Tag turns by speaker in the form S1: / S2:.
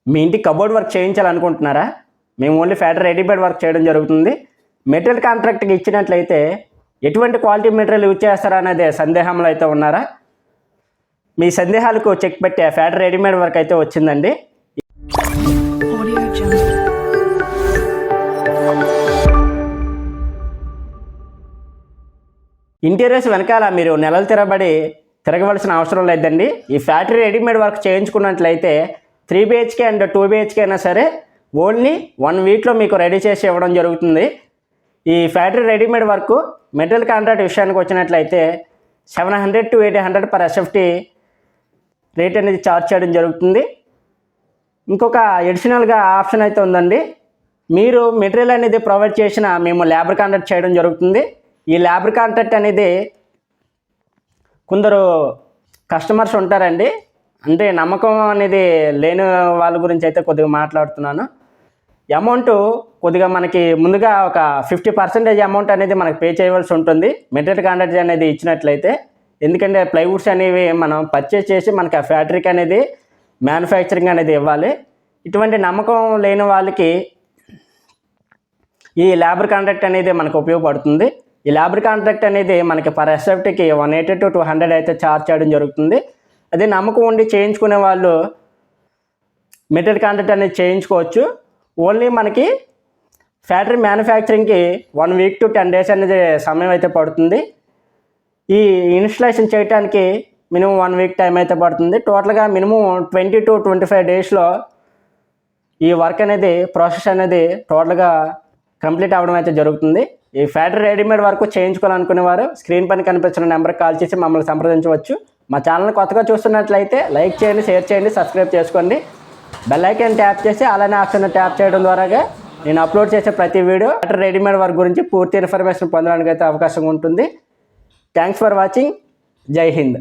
S1: మీ ఇంటికి cupboard work చేయించాలనుకుంటున్నారా? మేము only factory readymade work చేయడం జరుగుతుంది. మెటీరియల్ కాంట్రాక్ట్కి ఇచ్చినట్లయితే ఎటువంటి క్వాలిటీ మెటీరియల్ యూజ్ చేస్తారనేది సందేహంలో అయితే ఉన్నారా? మీ సందేహాలకు చెక్ పెట్టే ఫ్యాక్టరీ రెడీమేడ్ వర్క్ అయితే వచ్చిందండి. ఇంటీరియర్స్ వెనకాల మీరు నెలలు తిరగవలసిన అవసరం లేదండి. ఈ ఫ్యాక్టరీ రెడీమేడ్ వర్క్ చేయించుకున్నట్లయితే 3 BHK అండ్ 2 BHK అయినా సరే ఓన్లీ 1 వీక్లో మీకు రెడీ చేసి ఇవ్వడం జరుగుతుంది. ఈ factory readymade work material contract విషయానికి వచ్చినట్లయితే 700 to 800 per SFT రేట్ అనేది ఛార్జ్ చేయడం జరుగుతుంది. ఇంకొక అడిషనల్గా ఆప్షన్ అయితే ఉందండి. మీరు మెటీరియల్ అనేది ప్రొవైడ్ చేసిన మేము లేబర్ కాంట్రాక్ట్ చేయడం జరుగుతుంది. ఈ లేబర్ కాంట్రాక్ట్ అనేది కొందరు కస్టమర్స్ ఉంటారండి, అంటే నమ్మకం అనేది లేని వాళ్ళ గురించి అయితే కొద్దిగా మాట్లాడుతున్నాను. అమౌంట్ కొద్దిగా మనకి ముందుగా ఒక 50% అమౌంట్ అనేది మనకు పే చేయవలసి ఉంటుంది మెటీరియల్ కాంట్రాక్ట్ అనేది ఇచ్చినట్లయితే. ఎందుకంటే ప్లైవుడ్స్ అనేవి మనం పర్చేస్ చేసి మనకి ఆ ఫ్యాక్టరీకి అనేది మ్యానుఫ్యాక్చరింగ్ అనేది ఇవ్వాలి. ఇటువంటి నమ్మకం లేని వాళ్ళకి ఈ లేబర్ కాంట్రాక్ట్ అనేది మనకు ఉపయోగపడుతుంది. ఈ లేబర్ కాంట్రాక్ట్ అనేది మనకి పర్ SFTకి 180 to 200 అయితే ఛార్జ్ చేయడం జరుగుతుంది. అదే నమ్మకం ఉండి చేయించుకునే వాళ్ళు మెటీరియల్ కాంట్రాక్ట్ అనేది చేయించుకోవచ్చు. ఓన్లీ మనకి ఫ్యాక్టరీ మ్యానుఫ్యాక్చరింగ్కి 1 week to 10 days అనేది సమయం అయితే పడుతుంది. ఈ ఇన్స్టలేషన్ చేయడానికి మినిమం 1 week టైం అయితే పడుతుంది. టోటల్గా మినిమం 20 to 25 daysలో ఈ వర్క్ అనేది ప్రాసెస్ అనేది టోటల్గా కంప్లీట్ అవ్వడం అయితే జరుగుతుంది. ఈ ఫ్యాక్టరీ రెడీమేడ్ వర్క్ చేయించుకోవాలనుకునే వారు స్క్రీన్ పైన కనిపిస్తున్న నెంబర్కి కాల్ చేసి మమ్మల్ని సంప్రదించవచ్చు. మా ఛానల్ని కొత్తగా చూస్తున్నట్లయితే లైక్ చేయండి, షేర్ చేయండి, సబ్స్క్రైబ్ చేసుకోండి. బెల్ ఐకాన్ ట్యాప్ చేసి అలానే ఆప్షన్ ట్యాప్ చేయడం ద్వారా నేను అప్లోడ్ చేసే ప్రతి వీడియో ఫ్యాక్టరీ రెడీమేడ్ వర్క్ గురించి పూర్తి ఇన్ఫర్మేషన్ పొందడానికి అయితే అవకాశం ఉంటుంది. Thanks for watching. జై హింద్.